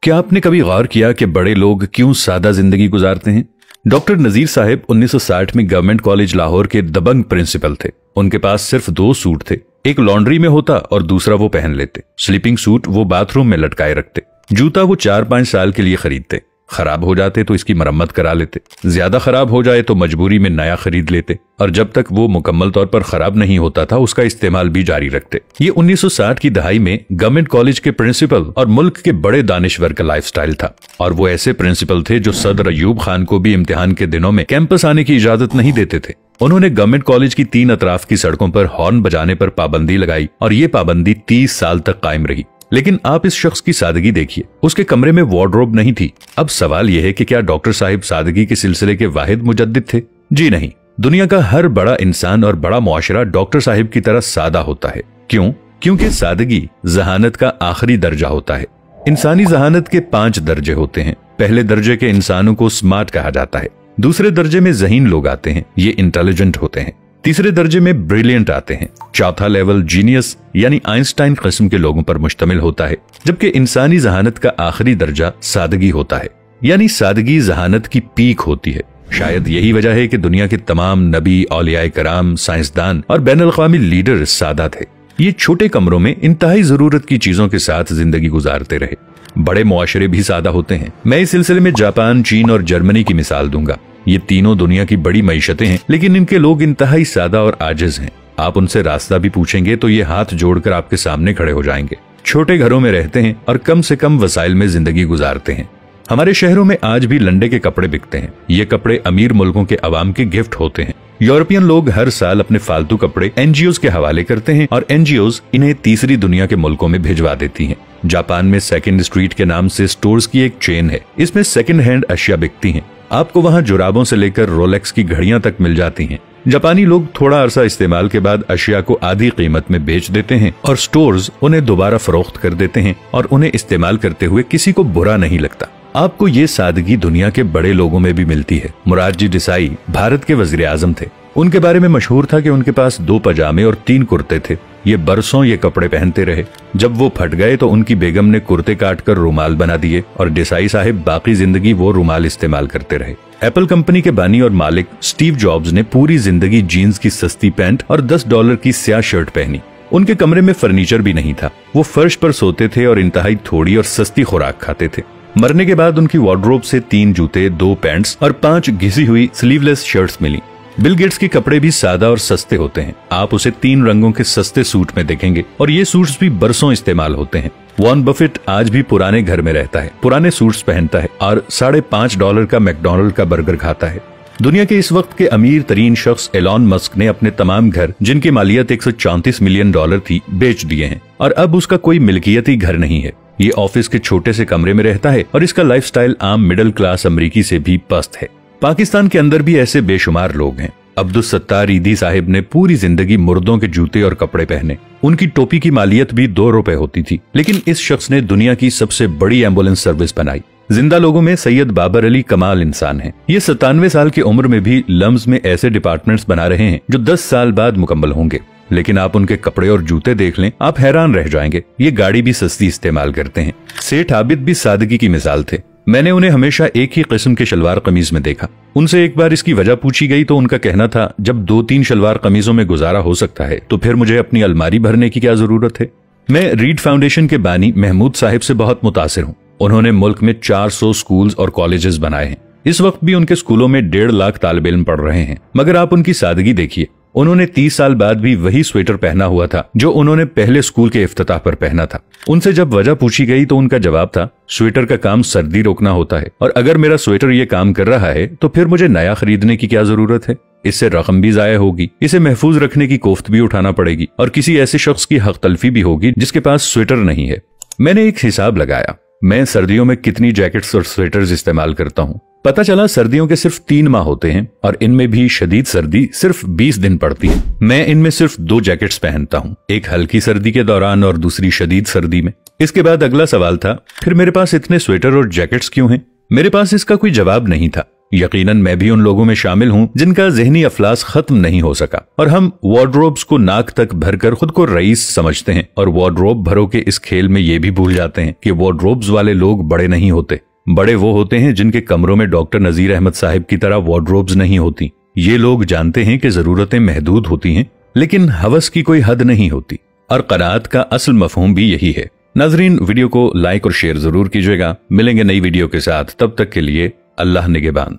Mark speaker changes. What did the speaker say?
Speaker 1: क्या आपने कभी गौर किया कि बड़े लोग क्यों सादा जिंदगी गुजारते हैं? डॉक्टर नजीर साहब 1960 में गवर्नमेंट कॉलेज लाहौर के दबंग प्रिंसिपल थे। उनके पास सिर्फ 2 सूट थे, एक लॉन्ड्री में होता और दूसरा वो पहन लेते। स्लीपिंग सूट वो बाथरूम में लटकाए रखते। जूता वो 4-5 साल के लिए खरीदते, खराब हो जाते तो इसकी मरम्मत करा लेते, ज्यादा खराब हो जाए तो मजबूरी में नया खरीद लेते, और जब तक वो मुकम्मल तौर पर खराब नहीं होता था उसका इस्तेमाल भी जारी रखते। ये 1960 की दहाई में गवर्नमेंट कॉलेज के प्रिंसिपल और मुल्क के बड़े दानिश्वर का लाइफस्टाइल था। और वो ऐसे प्रिंसिपल थे जो सदर अयूब खान को भी इम्तिहान के दिनों में कैंपस आने की इजाजत नहीं देते थे। उन्होंने गवर्नमेंट कॉलेज की 3 अतराफ की सड़कों पर हॉर्न बजाने पर पाबंदी लगाई और ये पाबंदी 30 साल तक कायम रही। लेकिन आप इस शख्स की सादगी देखिए, उसके कमरे में वार्डरोब नहीं थी। अब सवाल यह है कि क्या डॉक्टर साहिब सादगी के सिलसिले के वाहिद मुजद्दिद थे? जी नहीं। दुनिया का हर बड़ा इंसान और बड़ा मुआशरा डॉक्टर साहिब की तरह सादा होता है। क्यों? क्योंकि सादगी जहानत का आखिरी दर्जा होता है। इंसानी जहानत के 5 दर्जे होते हैं। पहले दर्जे के इंसानों को स्मार्ट कहा जाता है, दूसरे दर्जे में ज़हीन लोग आते हैं, ये इंटेलिजेंट होते हैं, तीसरे दर्जे में ब्रिलियंट आते हैं, चौथा लेवल जीनियस यानी आइंस्टाइन किस्म के लोगों पर मुश्तमिल होता है, जबकि इंसानी जहानत का आखिरी दर्जा सादगी होता है, यानी सादगी जहानत की पीक होती है। शायद यही वजह है कि दुनिया के तमाम नबी, औलियाए कराम, साइंसदान और बैनुल-अक़वामी लीडर सादा थे। ये छोटे कमरों में इंतहाई जरूरत की चीजों के साथ जिंदगी गुजारते रहे। बड़े मुआशरे भी सादा होते हैं। मैं इस सिलसिले में जापान, चीन और जर्मनी की मिसाल दूंगा। ये तीनों दुनिया की बड़ी मईशतें हैं, लेकिन इनके लोग इंतहाई सादा और आजिज हैं। आप उनसे रास्ता भी पूछेंगे तो ये हाथ जोड़कर आपके सामने खड़े हो जाएंगे। छोटे घरों में रहते हैं और कम से कम वसाइल में जिंदगी गुजारते हैं। हमारे शहरों में आज भी लंडे के कपड़े बिकते हैं। ये कपड़े अमीर मुल्कों के अवाम के गिफ्ट होते हैं। यूरोपियन लोग हर साल अपने फालतू कपड़े एनजीओज के हवाले करते हैं और एनजीओज इन्हें तीसरी दुनिया के मुल्कों में भिजवा देती हैं। जापान में सेकंड स्ट्रीट के नाम से स्टोर्स की एक चेन है। इसमें सेकंड हैंड अशिया बिकती हैं। आपको वहाँ जुराबों से लेकर रोलेक्स की घड़ियां तक मिल जाती हैं। जापानी लोग थोड़ा अरसा इस्तेमाल के बाद अशिया को आधी कीमत में बेच देते हैं और स्टोर्स उन्हें दोबारा फरोख्त कर देते हैं और उन्हें इस्तेमाल करते हुए किसी को बुरा नहीं लगता। आपको ये सादगी दुनिया के बड़े लोगों में भी मिलती है। मुरारजी देसाई भारत के वजीर आजम थे। उनके बारे में मशहूर था कि उनके पास 2 पजामे और 3 कुर्ते थे। ये बरसों ये कपड़े पहनते रहे। जब वो फट गए तो उनकी बेगम ने कुर्ते काटकर रुमाल बना दिए और देसाई साहिब बाकी जिंदगी वो रुमाल इस्तेमाल करते रहे। एप्पल कंपनी के बानी और मालिक स्टीव जॉब्स ने पूरी जिंदगी जीन्स की सस्ती पैंट और $10 की स्याह शर्ट पहनी। उनके कमरे में फर्नीचर भी नहीं था। वो फर्श पर सोते थे और इंतहाई थोड़ी और सस्ती खुराक खाते थे। मरने के बाद उनकी वार्डरोब से 3 जूते, 2 पैंट्स और 5 घिसी हुई स्लीवलेस शर्ट्स मिली। बिल गेट्स के कपड़े भी सादा और सस्ते होते हैं। आप उसे 3 रंगों के सस्ते सूट में देखेंगे और ये सूट्स भी बरसों इस्तेमाल होते हैं। वॉरेन बफेट आज भी पुराने घर में रहता है, पुराने सूट्स पहनता है और $5.5 का मैकडॉनल्ड का बर्गर खाता है। दुनिया के इस वक्त के अमीर तरीन शख्स एलॉन मस्क ने अपने तमाम घर, जिनकी मालियत $134 मिलियन थी, बेच दिए हैं और अब उसका कोई मिल्कियती घर नहीं है। ये ऑफिस के छोटे से कमरे में रहता है और इसका लाइफस्टाइल आम मिडिल क्लास अमरीकी से भी पस्त है। पाकिस्तान के अंदर भी ऐसे बेशुमार लोग हैं। अब्दुल सत्तार ईदी साहिब ने पूरी जिंदगी मुर्दों के जूते और कपड़े पहने। उनकी टोपी की मालियत भी $2 होती थी, लेकिन इस शख्स ने दुनिया की सबसे बड़ी एम्बुलेंस सर्विस बनाई। जिंदा लोगों में सैयद बाबर अली कमाल इंसान है। ये 97 साल की उम्र में भी लम्स में ऐसे डिपार्टमेंट्स बना रहे हैं जो 10 साल बाद मुकम्मल होंगे। लेकिन आप उनके कपड़े और जूते देख लें, आप हैरान रह जाएंगे। ये गाड़ी भी सस्ती इस्तेमाल करते हैं। सेठ आबिद भी सादगी की मिसाल थे। मैंने उन्हें हमेशा एक ही किस्म के शलवार कमीज में देखा। उनसे एक बार इसकी वजह पूछी गई तो उनका कहना था, जब 2-3 शलवार कमीजों में गुजारा हो सकता है तो फिर मुझे अपनी अलमारी भरने की क्या जरूरत है। मैं रीड फाउंडेशन के बानी महमूद साहिब से बहुत मुतासिर हूँ। उन्होंने मुल्क में 400 स्कूल्स और कॉलेजेस बनाए हैं। इस वक्त भी उनके स्कूलों में 1.5 लाख तालिब इल्म पढ़ रहे हैं। मगर आप उनकी सादगी देखिए। उन्होंने 30 साल बाद भी वही स्वेटर पहना हुआ था जो उन्होंने पहले स्कूल के इफ्तिताह पर पहना था। उनसे जब वजह पूछी गई तो उनका जवाब था, स्वेटर का काम सर्दी रोकना होता है और अगर मेरा स्वेटर ये काम कर रहा है तो फिर मुझे नया खरीदने की क्या जरूरत है। इससे रकम भी जाया होगी, इसे महफूज रखने की कोफ्त भी उठाना पड़ेगी और किसी ऐसे शख्स की हक तलफी भी होगी जिसके पास स्वेटर नहीं है। मैंने एक हिसाब लगाया, मैं सर्दियों में कितनी जैकेट्स और स्वेटर्स इस्तेमाल करता हूँ। पता चला सर्दियों के सिर्फ 3 माह होते हैं और इनमें भी शदीद सर्दी सिर्फ 20 दिन पड़ती है। मैं इनमें सिर्फ 2 जैकेट्स पहनता हूँ, एक हल्की सर्दी के दौरान और दूसरी शदीद सर्दी में। इसके बाद अगला सवाल था, फिर मेरे पास इतने स्वेटर और जैकेट्स क्यों हैं? मेरे पास इसका कोई जवाब नहीं था। यकीनन मैं भी उन लोगों में शामिल हूं जिनका ज़हनी अफलास खत्म नहीं हो सका, और हम वार्डरोब्स को नाक तक भरकर खुद को रईस समझते हैं और वार्डरोब भरो के इस खेल में ये भी भूल जाते हैं कि वार्डरोब्स वाले लोग बड़े नहीं होते। बड़े वो होते हैं जिनके कमरों में डॉक्टर नजीर अहमद साहिब की तरह वार्डरोब्स नहीं होती। ये लोग जानते हैं कि जरूरतें महदूद होती हैं, लेकिन हवस की कोई हद नहीं होती, और क़नाअत का असल मफहूम भी यही है। नाजरीन, वीडियो को लाइक और शेयर जरूर कीजिएगा। मिलेंगे नई वीडियो के साथ, तब तक के लिए अल्लाह निगहबान।